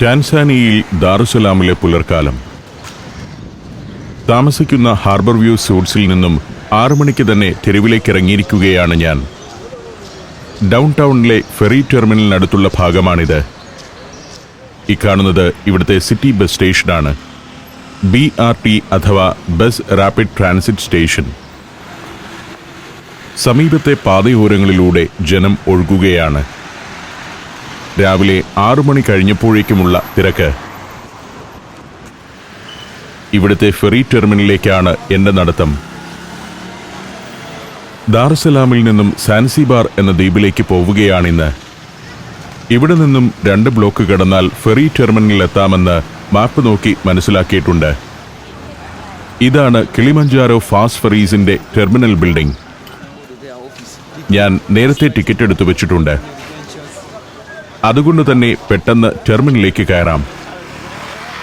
ടാൻസാനിയയിൽ ദാറുസലാമിലെ പുലർക്കാലം. താമസിക്കുന്ന harbour view സൂട്ട്സിൽ നിന്നും 6 മണിക്ക് തന്നെ തെരുവിലേക്കിറങ്ങിയിരിക്കുകയാണ് ഞാൻ. ഡൗൺ ടൗണിലെ ഫെറി ടെർമിനലിനടുത്തുള്ള ഭാഗമാണിത്. ഈ കാണുന്നത് ഇവിടുത്തെ സിറ്റി ബസ് സ്റ്റേഷനാണ്. BRT അഥവാ ബസ് റാപ്പിഡ് ട്രാൻസിറ്റ് സ്റ്റേഷൻ. സമീപത്തെ പാതയോരങ്ങളിലൂടെ ജനം ഒഴുകുകയാണ്. രാവിലെ 6 മണി കഴിഞ്ഞപ്പോഴേക്കുമുള്ള തിരക്ക്. ഇവിടുത്തെ ഫെറി ടെർമിനലിലേക്കാണ് എൻ്റെ നടത്തം. ദാറുസലാമിൽ നിന്നും സാൻസിബാർ എന്ന ദ്വീപിലേക്ക് പോവുകയാണിന്ന്. ഇവിടെ നിന്നും 2 ബ്ലോക്ക് കടന്നാൽ ഫെറി ടെർമിനലിലെത്താമെന്ന് മാപ്പ് നോക്കി മനസ്സിലാക്കിയിട്ടുണ്ട്. ഇതാണ് കിളിമഞ്ചാരോ ഫാസ്റ്റ് ഫെറീസിൻ്റെ ടെർമിനൽ ബിൽഡിംഗ്. ഞാൻ നേരത്തെ ടിക്കറ്റ് എടുത്തു വെച്ചിട്ടുണ്ട്. അതുകൊണ്ട് തന്നെ പെട്ടെന്ന് ടെർമിനലിലേക്ക് കയറാം.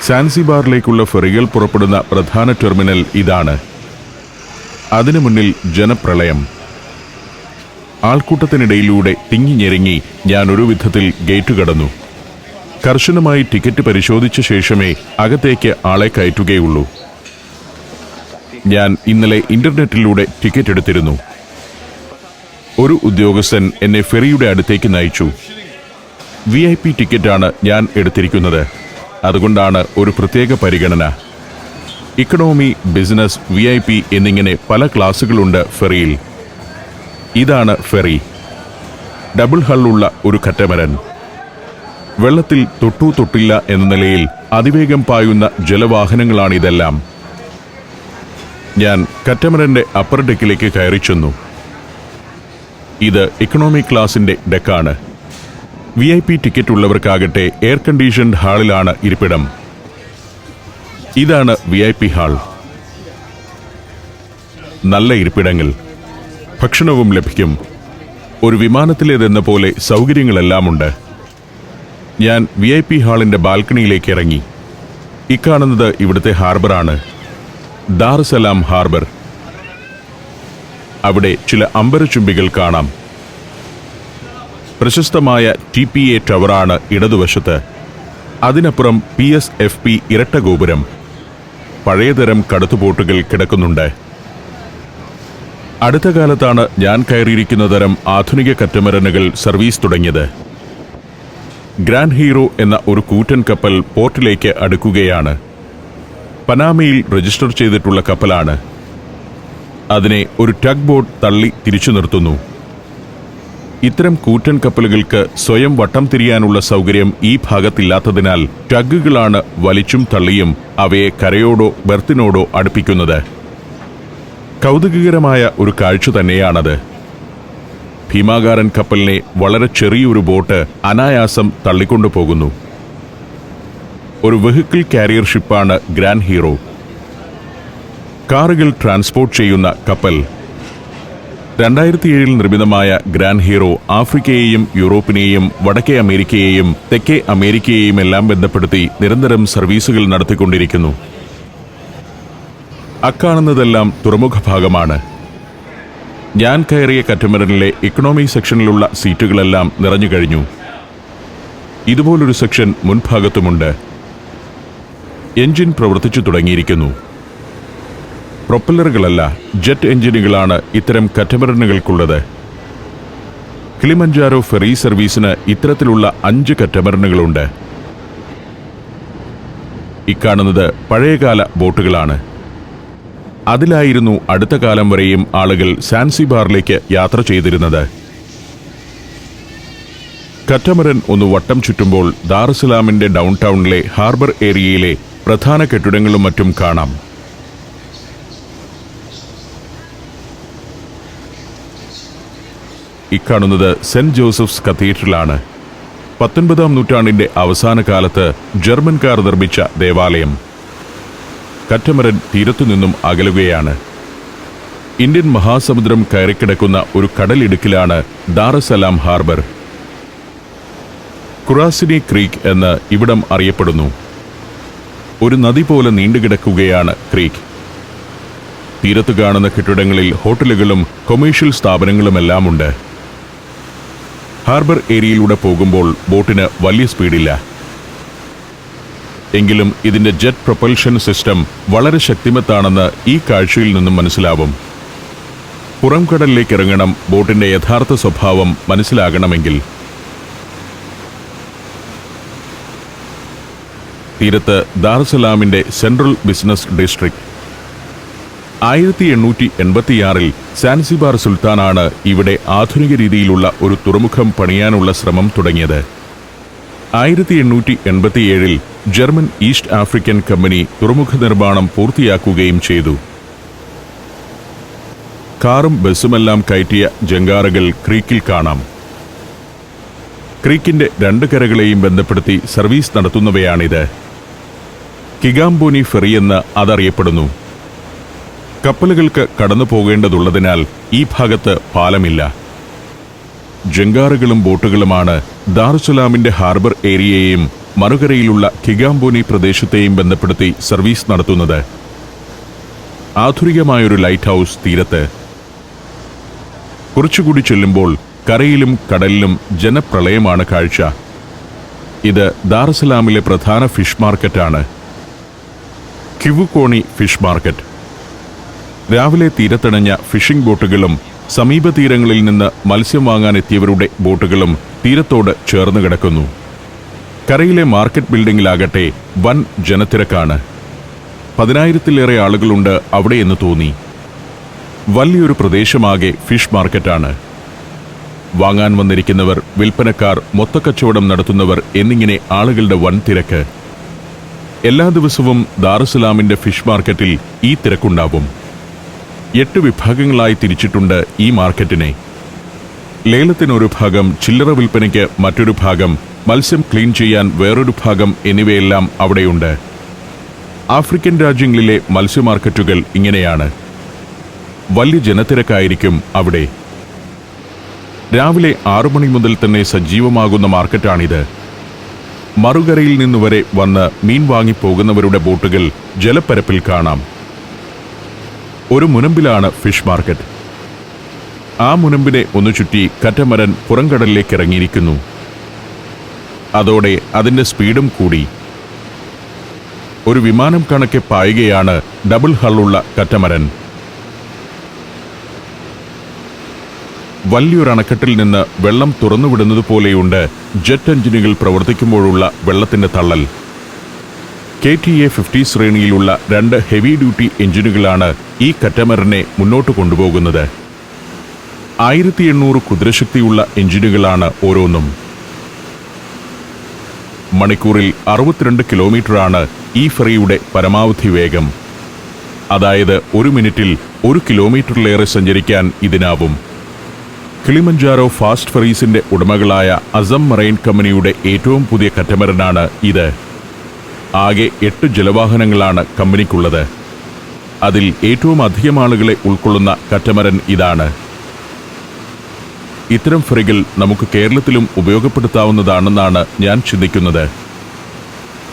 സാൻസിബാറിലേക്കുള്ള ഫെറികൾ പുറപ്പെടുന്ന പ്രധാന ടെർമിനൽ ഇതാണ്. അതിനു മുന്നിൽ ജനപ്രളയം. ആൾക്കൂട്ടത്തിനിടയിലൂടെ തിങ്ങിഞ്ഞെരുങ്ങി ഞാൻ ഒരു വിധത്തിൽ ഗേറ്റ് കടന്നു. കർശനമായി ടിക്കറ്റ് പരിശോധിച്ച ശേഷമേ അകത്തേക്ക് ആളെ കയറ്റുകയുള്ളൂ. ഞാൻ ഇന്നലെ ഇന്റർനെറ്റിലൂടെ ടിക്കറ്റ് എടുത്തിരുന്നു. ഒരു ഉദ്യോഗസ്ഥൻ എന്നെ ഫെറിയുടെ അടുത്തേക്ക് നയിച്ചു. VIP ടിക്കറ്റാണ് ഞാൻ എടുത്തിരിക്കുന്നത്. അതുകൊണ്ടാണ് ഒരു പ്രത്യേക പരിഗണന. ഇക്കണോമി, ബിസിനസ്, VIP എന്നിങ്ങനെ പല ക്ലാസുകളുണ്ട് ഫെറിയിൽ. ഇതാണ് ഫെറി. ഡബിൾ ഹള്ളുള്ള ഒരു കറ്റമരൻ. വെള്ളത്തിൽ തൊട്ടു തൊട്ടില്ല എന്ന നിലയിൽ അതിവേഗം പായുന്ന ജലവാഹനങ്ങളാണിതെല്ലാം. ഞാൻ കറ്റമരന്റെ അപ്പർ ഡെക്കിലേക്ക് കയറി ചെന്നു. ഇത് ഇക്കണോമി ക്ലാസിന്റെ ഡെക്കാണ്. VIP ടിക്കറ്റ് ഉള്ളവർക്കാകട്ടെ എയർ കണ്ടീഷൻഡ് ഹാളിലാണ് ഇരിപ്പിടം. ഇതാണ് VIP ഹാൾ. നല്ല ഇരിപ്പിടങ്ങൾ, ഭക്ഷണവും ലഭിക്കും. ഒരു വിമാനത്തിലേതെന്ന പോലെ സൗകര്യങ്ങളെല്ലാമുണ്ട്. ഞാൻ VIP ഹാളിന്റെ ബാൽക്കണിയിലേക്ക് ഇറങ്ങി. ഇക്കാണുന്നത് ഇവിടുത്തെ ഹാർബറാണ്, ദാറുസലാം ഹാർബർ. അവിടെ ചില അമ്പരചുംബികൾ കാണാം. പ്രശസ്തമായ TPA ടവറാണ് ഇടതുവശത്ത്. അതിനപ്പുറം PSFP ഇരട്ട ഗോപുരം. പഴയതരം കടത്തുബോട്ടുകൾ കിടക്കുന്നുണ്ട്. അടുത്ത കാലത്താണ് ഞാൻ കയറിയിരിക്കുന്ന തരം ആധുനിക കറ്റമരനുകൾ സർവീസ് തുടങ്ങിയത്. ഗ്രാൻഡ് ഹീറോ എന്ന ഒരു കൂറ്റൻ കപ്പൽ പോർട്ടിലേക്ക് അടുക്കുകയാണ്. പനാമയിൽ രജിസ്റ്റർ ചെയ്തിട്ടുള്ള കപ്പലാണ്. അതിനെ ഒരു ടഗ് ബോട്ട് തള്ളി തിരിച്ചു നിർത്തുന്നു. ഇത്തരം കൂറ്റൻ കപ്പലുകൾക്ക് സ്വയം വട്ടം തിരിയാനുള്ള സൗകര്യം ഈ ഭാഗത്തില്ലാത്തതിനാൽ ടഗുകളാണ് വലിച്ചും തള്ളിയും അവയെ കരയോടോ ബെർത്തിനോടോ അടുപ്പിക്കുന്നത്. കൗതുകകരമായ ഒരു കാഴ്ച തന്നെയാണത്. ഭീമാകാരൻ കപ്പലിനെ വളരെ ചെറിയൊരു ബോട്ട് അനായാസം തള്ളിക്കൊണ്ടു പോകുന്നു. ഒരു വെഹിക്കിൾ കാരിയർ ഷിപ്പാണ് ഗ്രാൻഡ് ഹീറോ. കാറുകൾ ട്രാൻസ്പോർട്ട് ചെയ്യുന്ന കപ്പൽ. 2007 നിർമ്മിതമായ ഗ്രാൻഡ് ഹീറോ ആഫ്രിക്കയെയും യൂറോപ്പിനെയും വടക്കേ അമേരിക്കയെയും തെക്കേ അമേരിക്കയെയും എല്ലാം ബന്ധപ്പെടുത്തി നിരന്തരം സർവീസുകൾ നടത്തിക്കൊണ്ടിരിക്കുന്നു. അക്കാണുന്നതെല്ലാം തുറമുഖ ഭാഗമാണ്. ഞാൻ കയറിയ കറ്റമരനിലെ ഇക്കണോമി സെക്ഷനിലുള്ള സീറ്റുകളെല്ലാം നിറഞ്ഞു കഴിഞ്ഞു. ഇതുപോലൊരു സെക്ഷൻ മുൻഭാഗത്തുമുണ്ട്. എഞ്ചിൻ പ്രവർത്തിച്ചു തുടങ്ങിയിരിക്കുന്നു. പ്രൊപ്പല്ലറുകളല്ല, ജെറ്റ് എഞ്ചിനുകളാണ് ഇത്തരം കറ്റമരനുകൾക്കുള്ളത്. കിളിമഞ്ചാരോ ഫെറി സർവീസിന് ഇത്തരത്തിലുള്ള 5 കറ്റമരനുകളുണ്ട്. ഇക്കാണുന്നത് പഴയകാല ബോട്ടുകളാണ്. അതിലായിരുന്നു അടുത്ത കാലം വരെയും ആളുകൾ സാൻസിബാറിലേക്ക് യാത്ര ചെയ്തിരുന്നത്. കറ്റമരൻ ഒന്ന് വട്ടം ചുറ്റുമ്പോൾ ദാറുസലാമിന്റെ ഡൗൺ ടൗണിലെ ഹാർബർ ഏരിയയിലെ പ്രധാന കെട്ടിടങ്ങളും മറ്റും കാണാം. ഇക്കാണുന്നത് സെന്റ് ജോസഫ്സ് കത്തീഡ്രലാണ്. 19-ാം നൂറ്റാണ്ടിന്റെ അവസാന കാലത്ത് ജർമ്മൻകാർ നിർമ്മിച്ച ദേവാലയം. കറ്റമരൻ തീരത്തുനിന്നും അകലുകയാണ്. ഇന്ത്യൻ മഹാസമുദ്രം കയറിക്കിടക്കുന്ന ഒരു കടലിടുക്കിലാണ് ദാറുസലാം ഹാർബർ. കുറാസിനി ക്രീക്ക് എന്ന് ഇവിടം അറിയപ്പെടുന്നു. ഒരു നദി പോലെ നീണ്ടുകിടക്കുകയാണ് ക്രീക്ക്. തീരത്ത് കാണുന്ന കെട്ടിടങ്ങളിൽ ഹോട്ടലുകളും കൊമേഴ്ഷ്യൽ സ്ഥാപനങ്ങളുമെല്ലാമുണ്ട്. ഹാർബർ ഏരിയയിലൂടെ പോകുമ്പോൾ ബോട്ടിന് വലിയ സ്പീഡില്ല. എങ്കിലും ഇതിന്റെ ജെറ്റ് പ്രൊപ്പൽഷൻ സിസ്റ്റം വളരെ ശക്തിമത്താണെന്ന് ഈ കാഴ്ചയിൽ നിന്നും മനസ്സിലാവും. പുറംകടലിലേക്ക് ഇറങ്ങണം ബോട്ടിന്റെ യഥാർത്ഥ സ്വഭാവം മനസ്സിലാകണമെങ്കിൽ. തീരത്ത് ദാറുസലാമിന്റെ സെൻട്രൽ ബിസിനസ് ഡിസ്ട്രിക്ട്. 1886 സാൻസിബാർ സുൽത്താനാണ് ഇവിടെ ആധുനിക രീതിയിലുള്ള ഒരു തുറമുഖം പണിയാനുള്ള ശ്രമം തുടങ്ങിയത്. 1887 ജർമ്മൻ ഈസ്റ്റ് ആഫ്രിക്കൻ കമ്പനി തുറമുഖ നിർമ്മാണം പൂർത്തിയാക്കുകയും ചെയ്തു. കാറും ബസ്സുമെല്ലാം കയറ്റിയ ജങ്കാറുകൾ ക്രീക്കിൽ കാണാം. ക്രീക്കിന്റെ രണ്ട് കരകളെയും ബന്ധപ്പെടുത്തി സർവീസ് നടത്തുന്നവയാണിത്. കിഗാംബോനി ഫെറി എന്ന് അതറിയപ്പെടുന്നു. കപ്പലുകൾക്ക് കടന്നു പോകേണ്ടതുള്ളതിനാൽ ഈ ഭാഗത്ത് പാലമില്ല. ജങ്കാറുകളും ബോട്ടുകളുമാണ് ദാറുസലാമിന്റെ ഹാർബർ ഏരിയയെയും മറുകരയിലുള്ള കിഗാംബോനി പ്രദേശത്തെയും ബന്ധപ്പെടുത്തി സർവീസ് നടത്തുന്നത്. ആധുനികമായൊരു ലൈറ്റ് ഹൗസ് തീരത്ത്. കുറച്ചുകൂടി ചെല്ലുമ്പോൾ കരയിലും കടലിലും ജനപ്രളയമാണ് കാഴ്ച. ഇത് ദാറുസലാമിലെ പ്രധാന ഫിഷ് മാർക്കറ്റാണ്, കിവുകോണി ഫിഷ് മാർക്കറ്റ്. രാവിലെ തീരത്തണഞ്ഞ ഫിഷിംഗ് ബോട്ടുകളും സമീപ തീരങ്ങളിൽ നിന്ന് മത്സ്യം വാങ്ങാനെത്തിയവരുടെ ബോട്ടുകളും തീരത്തോട് ചേർന്ന് കിടക്കുന്നു. കരയിലെ മാർക്കറ്റ് ബിൽഡിംഗിലാകട്ടെ വൻ ജനത്തിരക്കാണ്. 10,000-ലേറെ ആളുകളുണ്ട് അവിടെയെന്ന് തോന്നി. വലിയൊരു പ്രദേശമാകെ ഫിഷ് മാർക്കറ്റാണ്. വാങ്ങാൻ വന്നിരിക്കുന്നവർ, വിൽപ്പനക്കാർ, മൊത്തക്കച്ചവടം നടത്തുന്നവർ എന്നിങ്ങനെ ആളുകളുടെ വൻ തിരക്ക്. എല്ലാ ദിവസവും ദാറുസലാമിന്റെ ഫിഷ് മാർക്കറ്റിൽ ഈ തിരക്കുണ്ടാവും. 8 വിഭാഗങ്ങളായി തിരിച്ചിട്ടുണ്ട് ഈ മാർക്കറ്റിനെ. ലേലത്തിനൊരു ഭാഗം, ചില്ലറ വിൽപ്പനയ്ക്ക് മറ്റൊരു ഭാഗം, മത്സ്യം ക്ലീൻ ചെയ്യാൻ വേറൊരു ഭാഗം എന്നിവയെല്ലാം അവിടെയുണ്ട്. ആഫ്രിക്കൻ രാജ്യങ്ങളിലെ മത്സ്യ മാർക്കറ്റുകൾ ഇങ്ങനെയാണ്. വലിയ ജനത്തിരക്കായിരിക്കും അവിടെ. രാവിലെ 6 മണി മുതൽ തന്നെ സജീവമാകുന്ന മാർക്കറ്റാണിത്. മറുകരയിൽ നിന്നുവരെ വന്ന് മീൻ വാങ്ങിപ്പോകുന്നവരുടെ ബോട്ടുകൾ ജലപ്പരപ്പിൽ കാണാം. ഒരു മുനമ്പിലാണ് ഫിഷ് മാർക്കറ്റ്. ആ മുനമ്പിനെ ഒന്നു ചുറ്റി കറ്റമരൻ പുറംകടലിലേക്ക് ഇറങ്ങിയിരിക്കുന്നു. അതോടെ അതിന്റെ സ്പീഡും കൂടി. ഒരു വിമാനം കണക്കെ പായുകയാണ് ഡബിൾ ഹള്ളുള്ള കറ്റമരൻ. വലിയൊരു അണക്കെട്ടിൽ നിന്ന് വെള്ളം തുറന്നുവിടുന്നത് പോലെയുണ്ട് ജെറ്റ് എഞ്ചിനുകൾ പ്രവർത്തിക്കുമ്പോഴുള്ള വെള്ളത്തിന്റെ തള്ളൽ. KTA 50 ശ്രേണിയിലുള്ള 2 ഹെവി ഡ്യൂട്ടി എഞ്ചിനുകളാണ് ഈ കറ്റമരനെ മുന്നോട്ട് കൊണ്ടുപോകുന്നത്. 1800 കുതിരശക്തിയുള്ള എഞ്ചിനുകളാണ് ഓരോന്നും. മണിക്കൂറിൽ 62 കിലോമീറ്ററാണ് ഈ ഫെറിയുടെ പരമാവധി വേഗം. അതായത് 1 മിനിറ്റിൽ 1 കിലോമീറ്ററിലേറെ സഞ്ചരിക്കാൻ ഇതിനാവും. കിളിമഞ്ചാരോ ഫാസ്റ്റ് ഫെറീസിന്റെ ഉടമകളായ അസം മറൈൻ കമ്പനിയുടെ ഏറ്റവും പുതിയ കറ്റമരനാണ് ഇത്. ആകെ 8 ജലവാഹനങ്ങളാണ് കമ്പനിക്കുള്ളത്. അതിൽ ഏറ്റവും അധികം ആളുകളെ ഉൾക്കൊള്ളുന്ന കറ്റമരൻ ഇതാണ്. ഇത്തരം ഫെറികൾ നമുക്ക് കേരളത്തിലും ഉപയോഗപ്പെടുത്താവുന്നതാണെന്നാണ് ഞാൻ ചിന്തിക്കുന്നത്.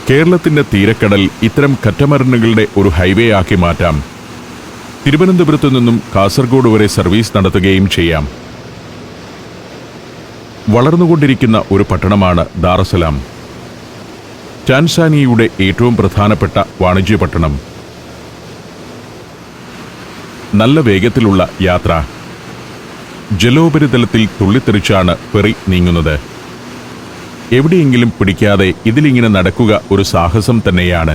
കേരളത്തിന്റെ തീരക്കടൽ ഇത്തരം കറ്റമരനുകളുടെ ഒരു ഹൈവേ ആക്കി മാറ്റാം. തിരുവനന്തപുരത്തു നിന്നും കാസർഗോഡ് വരെ സർവീസ് നടത്തുകയും ചെയ്യാം. വളർന്നുകൊണ്ടിരിക്കുന്ന ഒരു പട്ടണമാണ് ദാറുസലാം. ടാൻസാനിയയുടെ ഏറ്റവും പ്രധാനപ്പെട്ട വാണിജ്യ പട്ടണം. നല്ല വേഗത്തിലുള്ള യാത്ര. ജലോപരിതലത്തിൽ തുള്ളിത്തെറിച്ചാണ് ഫെറി നീങ്ങുന്നത്. എവിടെയെങ്കിലും പിടിക്കാതെ ഇതിലിങ്ങനെ നടക്കുക ഒരു സാഹസം തന്നെയാണ്.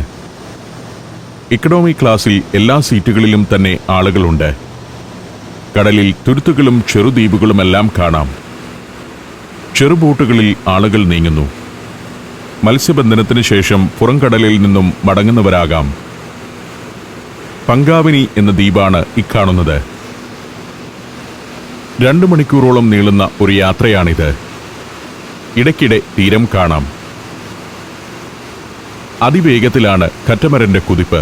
ഇക്കണോമി ക്ലാസ്സിൽ എല്ലാ സീറ്റുകളിലും തന്നെ ആളുകളുണ്ട്. കടലിൽ തുരുത്തുകളും ചെറുദ്വീപുകളുമെല്ലാം കാണാം. ചെറുബോട്ടുകളിൽ ആളുകൾ നീങ്ങുന്നു. മത്സ്യബന്ധനത്തിന് ശേഷം പുറംകടലിൽ നിന്നും മടങ്ങുന്നവരാകാം. പങ്കാവിനി എന്ന ദ്വീപാണ് ഇക്കാണുന്നത്. 2 മണിക്കൂറോളം നീളുന്ന ഒരു യാത്രയാണിത്. ഇടയ്ക്കിടെ തീരം കാണാം. അതിവേഗത്തിലാണ് കറ്റമരന്റെ കുതിപ്പ്.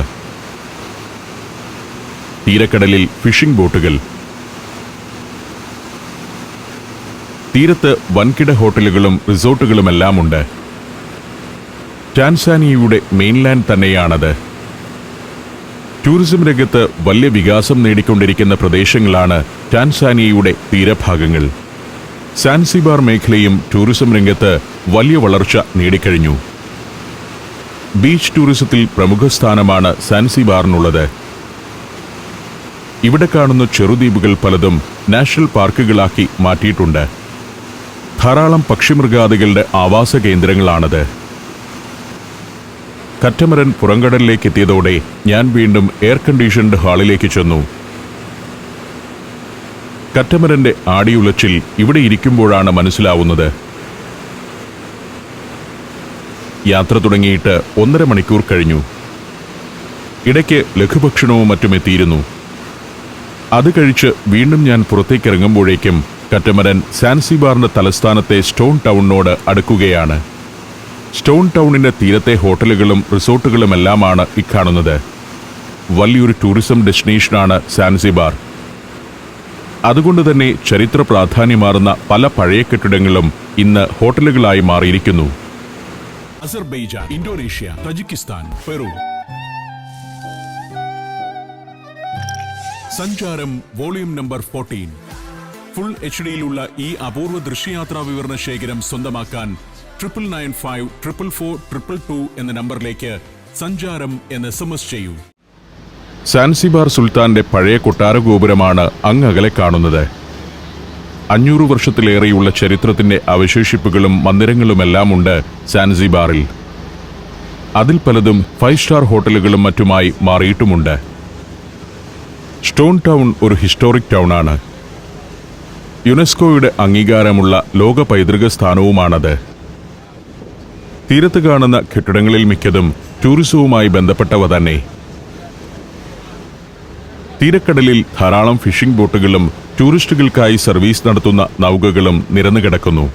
തീരക്കടലിൽ ഫിഷിംഗ് ബോട്ടുകൾ. തീരത്ത് വൻകിട ഹോട്ടലുകളും റിസോർട്ടുകളുമെല്ലാം ഉണ്ട്. ടാൻസാനിയയുടെ മെയിൻലാൻഡ് തന്നെയാണത്. ടൂറിസം രംഗത്ത് വലിയ വികാസം നേടിക്കൊണ്ടിരിക്കുന്ന പ്രദേശങ്ങളാണ് ടാൻസാനിയയുടെ തീരഭാഗങ്ങൾ. സാൻസിബാർ മേഖലയും ടൂറിസം രംഗത്ത് വലിയ വളർച്ച നേടിക്കഴിഞ്ഞു. ബീച്ച് ടൂറിസത്തിൽ പ്രമുഖ സ്ഥാനമാണ് സാൻസിബാറിനുള്ളത്. ഇവിടെ കാണുന്ന ചെറുദ്വീപുകൾ പലതും നാഷണൽ പാർക്കുകളാക്കി മാറ്റിയിട്ടുണ്ട്. ധാരാളം പക്ഷിമൃഗാദികളുടെ ആവാസ കേന്ദ്രങ്ങളാണത്. കറ്റമരൻ പുറംകടലിലേക്ക് എത്തിയതോടെ ഞാൻ വീണ്ടും എയർ കണ്ടീഷൻഡ് ഹാളിലേക്ക് ചെന്നു. കറ്റമരന്റെ ആടിയുലച്ചിൽ ഇവിടെ ഇരിക്കുമ്പോഴാണ് മനസ്സിലാവുന്നത്. യാത്ര തുടങ്ങിയിട്ട് 1.5 മണിക്കൂർ കഴിഞ്ഞു. ഇടയ്ക്ക് ലഘുഭക്ഷണവും മറ്റും എത്തിയിരുന്നു. അത് കഴിച്ച് വീണ്ടും ഞാൻ പുറത്തേക്കിറങ്ങുമ്പോഴേക്കും കറ്റമരൻ സാൻസിബാറിന്റെ തലസ്ഥാനത്തെ സ്റ്റോൺ ടൗണിനോട് അടുക്കുകയാണ്. സ്റ്റോൺ ടൗണിന്റെ തീരത്തെ ഹോട്ടലുകളും റിസോർട്ടുകളുമെല്ലാമാണ് ഇക്കാണുന്നത്. വലിയൊരു ടൂറിസം ഡെസ്റ്റിനേഷനാണ് സാൻസിബാർ. അതുകൊണ്ട് തന്നെ ചരിത്ര പ്രാധാന്യമാർന്ന പല പഴയ കെട്ടിടങ്ങളും ഇന്ന് ഹോട്ടലുകളായി മാറിയിരിക്കുന്നു. Azerbaijan, Indonesia, Tajikistan, Peru. സഞ്ചാരം വോളിയം നമ്പർ 14. ഫുൾ HDയിലുള്ള ഈ അപൂർവ ദൃശ്യയാത്രാ വിവരണ ശേഖരം സ്വന്തമാക്കാൻ 9955444222 എന്ന നമ്പറിലേക്ക് സഞ്ചാരം എന്ന് SMS ചെയ്യൂ. സാൻസിബാർ സുൽത്താന്റെ പഴയ കൊട്ടാര ഗോപുരമാണ് അങ്ങകലെ കാണുന്നത്. 500 വർഷത്തിലേറെയുള്ള ചരിത്രത്തിന്റെ അവശേഷിപ്പുകളും മന്ദിരങ്ങളുമെല്ലാം ഉണ്ട് സാൻസിബാറിൽ. അതിൽ പലതും 5 സ്റ്റാർ ഹോട്ടലുകളും മറ്റുമായി മാറിയിട്ടുമുണ്ട്. സ്റ്റോൺ ടൗൺ ഒരു ഹിസ്റ്റോറിക് ടൗണാണ്. യുനെസ്കോയുടെ അംഗീകാരമുള്ള ലോക പൈതൃക സ്ഥാനവുമാണത്. തീരത്ത് കാണുന്ന കെട്ടിടങ്ങളിൽ മിക്കതും ടൂറിസവുമായി ബന്ധപ്പെട്ടവ തന്നെ. തീരക്കടലിൽ ധാരാളം ഫിഷിംഗ് ബോട്ടുകളും ടൂറിസ്റ്റുകൾക്കായി സർവീസ് നടത്തുന്ന നൗകകളും നിരന്നു കിടക്കുന്നു.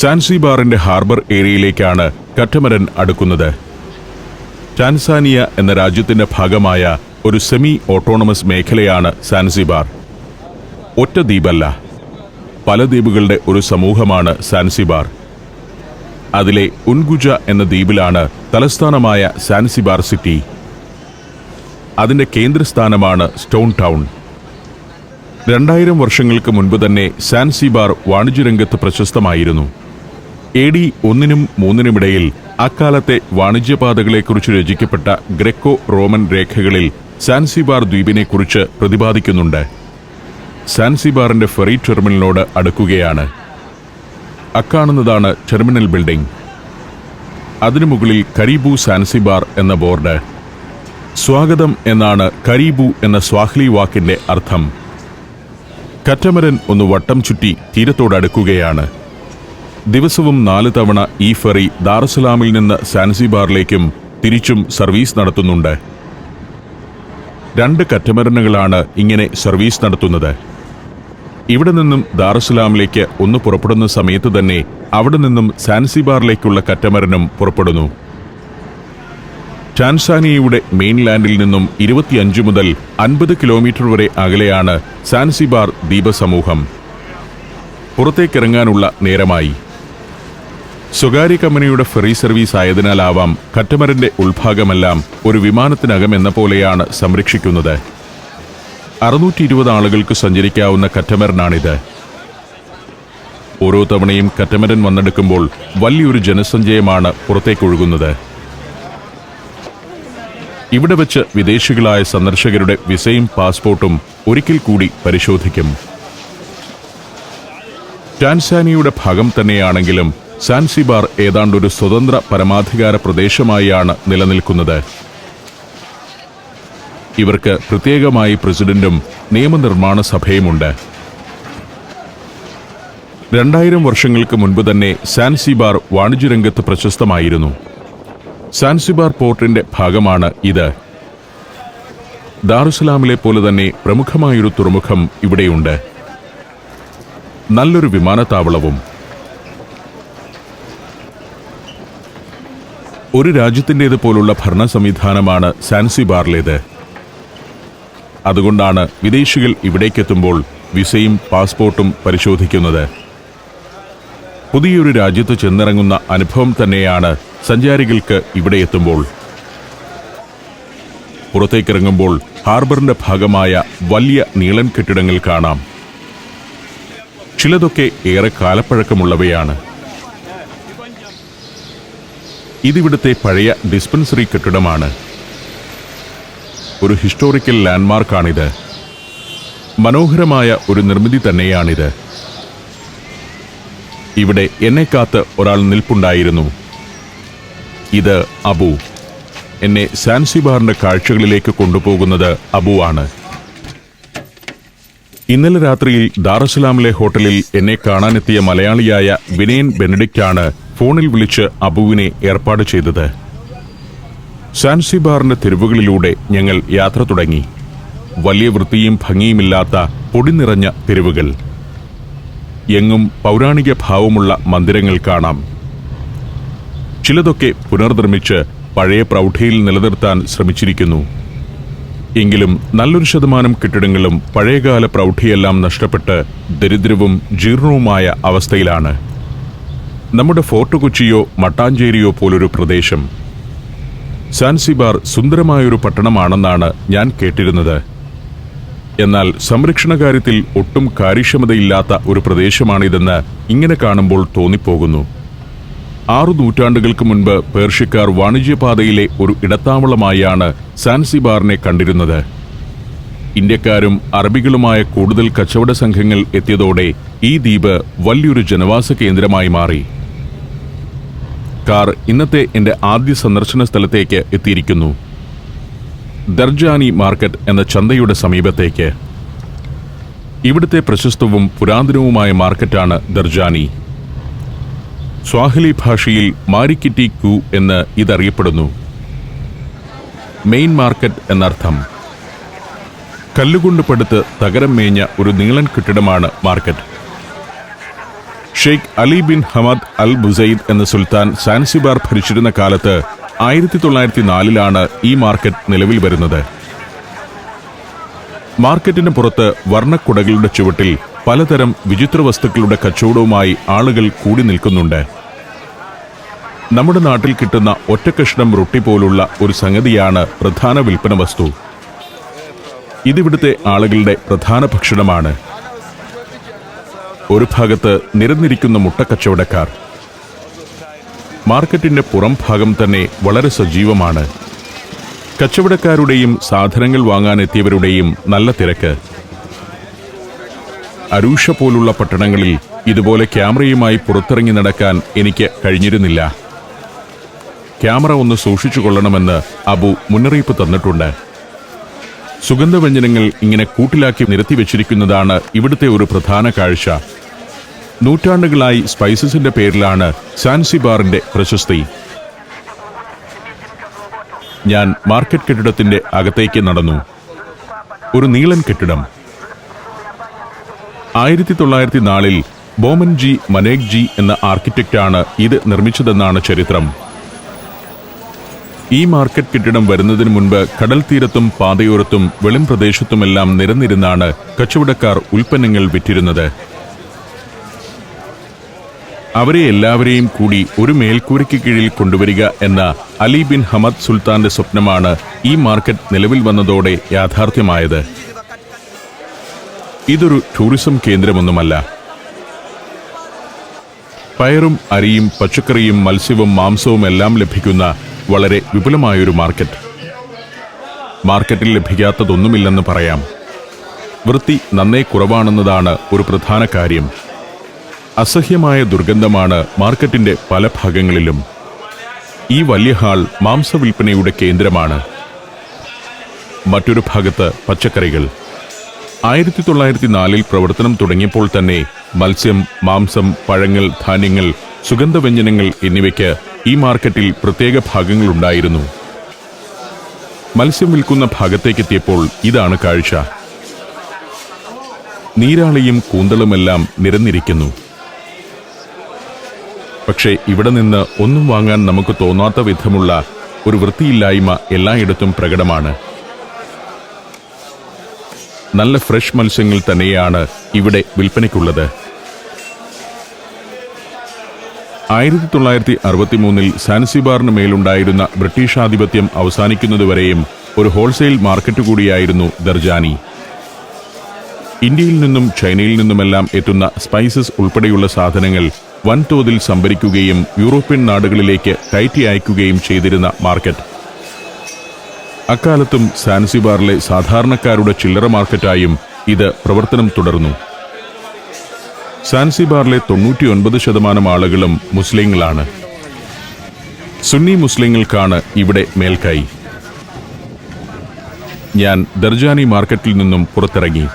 സാൻസിബാറിന്റെ ഹാർബർ ഏരിയയിലേക്കാണ് കറ്റമരൻ അടുക്കുന്നത്. ടാൻസാനിയ എന്ന രാജ്യത്തിന്റെ ഭാഗമായ ഒരു സെമി ഓട്ടോണമസ് മേഖലയാണ് സാൻസിബാർ. ഒറ്റ ദ്വീപല്ല, പല ദ്വീപുകളുടെ ഒരു സമൂഹമാണ് സാൻസിബാർ. അതിലെ ഉൻഗുജ എന്ന ദ്വീപിലാണ് തലസ്ഥാനമായ സാൻസിബാർ സിറ്റി. അതിന്റെ കേന്ദ്രസ്ഥാനമാണ് സ്റ്റോൺ ടൗൺ. 2000 വർഷങ്ങൾക്ക് മുൻപ് തന്നെ സാൻസിബാർ വാണിജ്യരംഗത്ത് പ്രശസ്തമായിരുന്നു. AD 1-നും 3-നും ഇടയിൽ അക്കാലത്തെ വാണിജ്യപാതകളെക്കുറിച്ച് രചിക്കപ്പെട്ട ഗ്രെക്കോ റോമൻ രേഖകളിൽ സാൻസിബാർ ദ്വീപിനെക്കുറിച്ച് പ്രതിപാദിക്കുന്നുണ്ട്. സാൻസിബാറിന്റെ ഫെറി ടെർമിനലിനോട് അടുക്കുകയാണ്. അക്കാണുന്നതാണ് ടെർമിനൽ ബിൽഡിംഗ്. അതിനു മുകളിൽ കരീബു സാൻസിബാർ എന്ന ബോർഡ്. സ്വാഗതം എന്നാണ് കരീബു എന്ന സ്വാഹിലി വാക്കിന്റെ അർത്ഥം. കറ്റമരൻ ഒന്ന് വട്ടം ചുറ്റി തീരത്തോടടുക്കുകയാണ്. ദിവസവും 4 തവണ ഈ ഫെറി ദാറുസലാമിൽ നിന്ന് സാൻസിബാറിലേക്കും തിരിച്ചും സർവീസ് നടത്തുന്നുണ്ട്. 2 കറ്റമരനുകളാണ് ഇങ്ങനെ സർവീസ് നടത്തുന്നത്. ഇവിടെ നിന്നും ദാറുസലാമിലേക്ക് ഒന്ന് പുറപ്പെടുന്ന സമയത്ത് തന്നെ അവിടെ നിന്നും സാൻസിബാറിലേക്കുള്ള കറ്റമരനും പുറപ്പെടുന്നു. ടാൻസാനിയയുടെ മെയിൻലാൻഡിൽ നിന്നും 25 മുതൽ 50 കിലോമീറ്റർ വരെ അകലെയാണ് സാൻസിബാർ ദ്വീപസമൂഹം. പുറത്തേക്കിറങ്ങാനുള്ള നേരമായി. സ്വകാര്യ കമ്പനിയുടെ ഫെറി സർവീസ് ആയതിനാലാവാം കറ്റമരന്റെ ഉൾഭാഗമെല്ലാം ഒരു വിമാനത്തിനകം എന്ന പോലെയാണ് സംരക്ഷിക്കുന്നത്. 620 ആളുകൾക്ക് സഞ്ചരിക്കാവുന്ന കറ്റമരനാണിത്. ഓരോ തവണയും കറ്റമരൻ വന്നെടുക്കുമ്പോൾ വലിയൊരു ജനസഞ്ചയമാണ് പുറത്തേക്കൊഴുകുന്നത്. ഇവിടെ വെച്ച് വിദേശികളായ സന്ദർശകരുടെ വിസയും പാസ്പോർട്ടും ഒരിക്കൽ കൂടി പരിശോധിക്കും. ടാൻസാനിയയുടെ ഭാഗം തന്നെയാണെങ്കിലും സാൻസിബാർ ഏതാണ്ടൊരു സ്വതന്ത്ര പരമാധികാര പ്രദേശമായാണ് നിലനിൽക്കുന്നത്. ഇവർക്ക് പ്രത്യേകമായി പ്രസിഡന്റും നിയമനിർമ്മാണ സഭയുമുണ്ട്. 2000 വർഷങ്ങൾക്ക് മുൻപ് തന്നെ സാൻസിബാർ വാണിജ്യരംഗത്ത് പ്രശസ്തമായിരുന്നു. സാൻസിബാർ പോർട്ടിന്റെ ഭാഗമാണ് ഇത്. ദാറുസലാമിലെ പോലെ തന്നെ പ്രമുഖമായൊരു തുറമുഖം ഇവിടെയുണ്ട്. നല്ലൊരു വിമാനത്താവളവും. ഒരു രാജ്യത്തിൻ്റേതുപോലുള്ള ഭരണ സംവിധാനമാണ് സാൻസിബാറിലേത്. അതുകൊണ്ടാണ് വിദേശികൾ ഇവിടേക്കെത്തുമ്പോൾ വിസയും പാസ്പോർട്ടും പരിശോധിക്കുന്നത്. പുതിയൊരു രാജ്യത്ത് ചെന്നിറങ്ങുന്ന അനുഭവം തന്നെയാണ് സഞ്ചാരികൾക്ക് ഇവിടെ എത്തുമ്പോൾ. പുറത്തേക്കിറങ്ങുമ്പോൾ ഹാർബറിന്റെ ഭാഗമായ വലിയ നീളൻ കെട്ടിടങ്ങൾ കാണാം. ചിലതൊക്കെ ഏറെ കാലപ്പഴക്കമുള്ളവയാണ്. ഇതിവിടുത്തെ പഴയ ഡിസ്പെൻസറി കെട്ടിടമാണ്. ഒരു ഹിസ്റ്റോറിക്കൽ ലാൻഡ്മാർക്കാണിത്. മനോഹരമായ ഒരു നിർമ്മിതി തന്നെയാണിത്. ഇവിടെ എന്നെ കാത്ത് ഒരാൾ നിൽപ്പുണ്ടായിരുന്നു. ഇത് അബു. എന്നെ സാൻസിബാറിന്റെ കാഴ്ചകളിലേക്ക് കൊണ്ടുപോകുന്നത് അബുവാണ്. ഇന്നലെ രാത്രിയിൽ ദാറുസലാമിലെ ഹോട്ടലിൽ എന്നെ കാണാനെത്തിയ മലയാളിയായ വിനയൻ ബെനഡിക്റ്റാണ് ഫോണിൽ വിളിച്ച് അബുവിനെ ഏർപ്പാട് ചെയ്തത്. സാൻസിബാറിന്റെ തെരുവുകളിലൂടെ ഞങ്ങൾ യാത്ര തുടങ്ങി. വലിയ വൃത്തിയും ഭംഗിയുമില്ലാത്ത പൊടി നിറഞ്ഞ തെരുവുകൾ. എങ്ങും പൗരാണിക ഭാവമുള്ള മന്ദിരങ്ങൾ കാണാം. ചിലതൊക്കെ പുനർനിർമ്മിച്ച് പഴയ പ്രൗഢിയിൽ നിലനിർത്താൻ ശ്രമിച്ചിരിക്കുന്നു. എങ്കിലും നല്ലൊരു ശതമാനം കെട്ടിടങ്ങളും പഴയകാല പ്രൗഢിയെല്ലാം നഷ്ടപ്പെട്ട് ദരിദ്രവും ജീർണവുമായ അവസ്ഥയിലാണ്. നമ്മുടെ ഫോർട്ട് കൊച്ചിയോ മട്ടാഞ്ചേരിയോ പോലൊരു പ്രദേശം. സാൻസിബാർ സുന്ദരമായൊരു പട്ടണമാണെന്നാണ് ഞാൻ കേട്ടിരുന്നത്. എന്നാൽ സംരക്ഷണ കാര്യത്തിൽ ഒട്ടും കാര്യക്ഷമതയില്ലാത്ത ഒരു പ്രദേശമാണിതെന്ന് ഇങ്ങനെ കാണുമ്പോൾ തോന്നിപ്പോകുന്നു. 6 നൂറ്റാണ്ടുകൾക്ക് മുൻപ് പേർഷ്യക്കാർ വാണിജ്യപാതയിലെ ഒരു ഇടത്താവളമായാണ് സാൻസിബാറിനെ കണ്ടിരുന്നത്. ഇന്ത്യക്കാരും അറബികളുമായ കൂടുതൽ കച്ചവട സംഘങ്ങൾ എത്തിയതോടെ ഈ ദ്വീപ് വലിയൊരു ജനവാസ കേന്ദ്രമായി മാറി. കാർ ഇന്നത്തെ എൻ്റെ ആദ്യ സന്ദർശന സ്ഥലത്തേക്ക് എത്തിയിരിക്കുന്നു. ദർജാനി മാർക്കറ്റ് എന്ന ചന്തയുടെ സമീപത്തേക്ക്. ഇവിടുത്തെ പ്രശസ്തവും പുരാതനവുമായ മാർക്കറ്റാണ് ദർജാനി. സ്വാഹിലി ഭാഷയിൽ മാരിക്കിറ്റി കു എന്ന് ഇതറിയപ്പെടുന്നു. മെയിൻ മാർക്കറ്റ് എന്നർത്ഥം. കല്ലുകൊണ്ട് പടുത്ത് തകരം മേഞ്ഞ ഒരു നീളൻ കെട്ടിടമാണ് market. Sheikh Ali bin Hamad al Busaid എന്ന സുൽത്താൻ സാൻസിബാർ ഭരിച്ചിരുന്ന കാലത്ത് 1904 ഈ മാർക്കറ്റ് നിലവിൽ വരുന്നത്. മാർക്കറ്റിന് പുറത്ത് വർണ്ണക്കുടകളുടെ ചുവട്ടിൽ പലതരം വിചിത്ര വസ്തുക്കളുടെ കച്ചവടവുമായി ആളുകൾ കൂടി നിൽക്കുന്നുണ്ട്. നമ്മുടെ നാട്ടിൽ കിട്ടുന്ന ഒറ്റക്കഷ്ണം റൊട്ടി പോലുള്ള ഒരു സംഗതിയാണ് പ്രധാന വിൽപ്പന വസ്തു. ഇതിവിടുത്തെ ആളുകളുടെ പ്രധാന ഭക്ഷണമാണ്. ഒരു ഭാഗത്ത് നിരന്നിരിക്കുന്ന മുട്ടക്കച്ചവടക്കാർ. മാർക്കറ്റിന്റെ പുറം ഭാഗം തന്നെ വളരെ സജീവമാണ്. കച്ചവടക്കാരുടെയും സാധനങ്ങൾ വാങ്ങാനെത്തിയവരുടെയും നല്ല തിരക്ക്. അരൂഷ പോലുള്ള പട്ടണങ്ങളിൽ ഇതുപോലെ ക്യാമറയുമായി പുറത്തിറങ്ങി നടക്കാൻ എനിക്ക് കഴിഞ്ഞിരുന്നില്ല. ക്യാമറ ഒന്ന് സൂക്ഷിച്ചു കൊള്ളണമെന്ന് അബു മുന്നറിയിപ്പ് തന്നിട്ടുണ്ട്. സുഗന്ധവ്യഞ്ജനങ്ങൾ ഇങ്ങനെ കൂട്ടിലാക്കി നിരത്തിവെച്ചിരിക്കുന്നതാണ് ഇവിടുത്തെ ഒരു പ്രധാന കാഴ്ച. നൂറ്റാണ്ടുകളായി സ്പൈസസിന്റെ പേരിലാണ് സാൻസിബാറിന്റെ പ്രശസ്തി. ഞാൻ മാർക്കറ്റ് കെട്ടിടത്തിന്റെ അകത്തേക്ക് നടന്നു. ഒരു നീളൻ കെട്ടിടം. 1904 ബോമൻജി മനേക്ജി എന്ന ആർക്കിടെക്റ്റാണ് ഇത് നിർമ്മിച്ചതെന്നാണ് ചരിത്രം. ഈ മാർക്കറ്റ് കെട്ടിടം വരുന്നതിന് മുൻപ് കടൽ തീരത്തും പാതയോരത്തും വെളിം പ്രദേശത്തുമെല്ലാം നിരന്നിരുന്നാണ് കച്ചവടക്കാർ ഉൽപ്പന്നങ്ങൾ വിറ്റിരുന്നത്. അവരെ എല്ലാവരെയും കൂടി ഒരു മേൽക്കൂരയ്ക്ക് കീഴിൽ കൊണ്ടുവരിക എന്ന അലി ബിൻ ഹമദ് സുൽത്താന്റെ സ്വപ്നമാണ് ഈ മാർക്കറ്റ് നിലവിൽ വന്നതോടെ യാഥാർത്ഥ്യമായത്. ഇതൊരു ടൂറിസം കേന്ദ്രമൊന്നുമല്ല. പയറും അരിയും പച്ചക്കറിയും മത്സ്യവും മാംസവും എല്ലാം ലഭിക്കുന്ന വളരെ വിപുലമായൊരു മാർക്കറ്റ്. മാർക്കറ്റിൽ ലഭിക്കാത്തതൊന്നുമില്ലെന്ന് പറയാം. വൃത്തി നന്നേ കുറവാണെന്നതാണ് ഒരു പ്രധാന കാര്യം. അസഹ്യമായ ദുർഗന്ധമാണ് മാർക്കറ്റിന്റെ പല ഭാഗങ്ങളിലും. ഈ വലിയ ഹാൾ മാംസവിൽപ്പനയുടെ കേന്ദ്രമാണ്. മറ്റൊരു ഭാഗത്ത് പച്ചക്കറികൾ. 1904 പ്രവർത്തനം തുടങ്ങിയപ്പോൾ തന്നെ മത്സ്യം, മാംസം, പഴങ്ങൾ, ധാന്യങ്ങൾ, സുഗന്ധവ്യഞ്ജനങ്ങൾ എന്നിവയ്ക്ക് ഈ മാർക്കറ്റിൽ പ്രത്യേക ഭാഗങ്ങളുണ്ടായിരുന്നു. മത്സ്യം വിൽക്കുന്ന ഭാഗത്തേക്കെത്തിയപ്പോൾ ഇതാണ് കാഴ്ച. നീരാളിയും കൂന്തളുമെല്ലാം നിരന്നിരിക്കുന്നു. പക്ഷേ ഇവിടെ നിന്ന് ഒന്നും വാങ്ങാൻ നമുക്ക് തോന്നാത്ത വിധമുള്ള ഒരു വൃത്തിയില്ലായ്മ എല്ലായിടത്തും പ്രകടമാണ്. നല്ല ഫ്രഷ് മത്സ്യങ്ങൾ തന്നെയാണ് ഇവിടെ വിൽപ്പനയ്ക്കുള്ളത്. 1963 സാൻസിബാറിന് മേലുണ്ടായിരുന്ന ബ്രിട്ടീഷ് ആധിപത്യം അവസാനിക്കുന്നതുവരെയും ഒരു ഹോൾസെയിൽ മാർക്കറ്റ് കൂടിയായിരുന്നു ദർജാനി. ഇന്ത്യയിൽ നിന്നും ചൈനയിൽ നിന്നുമെല്ലാം എത്തുന്ന സ്പൈസസ് ഉൾപ്പെടെയുള്ള സാധനങ്ങൾ വൻതോതിൽ സംഭരിക്കുകയും യൂറോപ്യൻ നാടുകളിലേക്ക് കയറ്റി അയക്കുകയും ചെയ്തിരുന്ന മാർക്കറ്റ്. അക്കാലത്തും സാൻസിബാറിലെ സാധാരണക്കാരുടെ ചില്ലറ മാർക്കറ്റായും ഇത് പ്രവർത്തനം തുടർന്നു. സാൻസിബാറിലെ 99% ആളുകളും മുസ്ലിങ്ങളാണ്. സുന്നി മുസ്ലിങ്ങൾക്കാണ് ഇവിടെ മേൽക്കൈ. ഞാൻ ദർജാനി മാർക്കറ്റിൽ നിന്നും പുറത്തിറങ്ങി.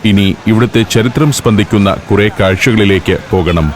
ഇനി ഇവിടുത്തെ ചരിത്രം സ്പന്ദിക്കുന്ന കുറെ കാഴ്ചകളിലേക്ക് പോകണം.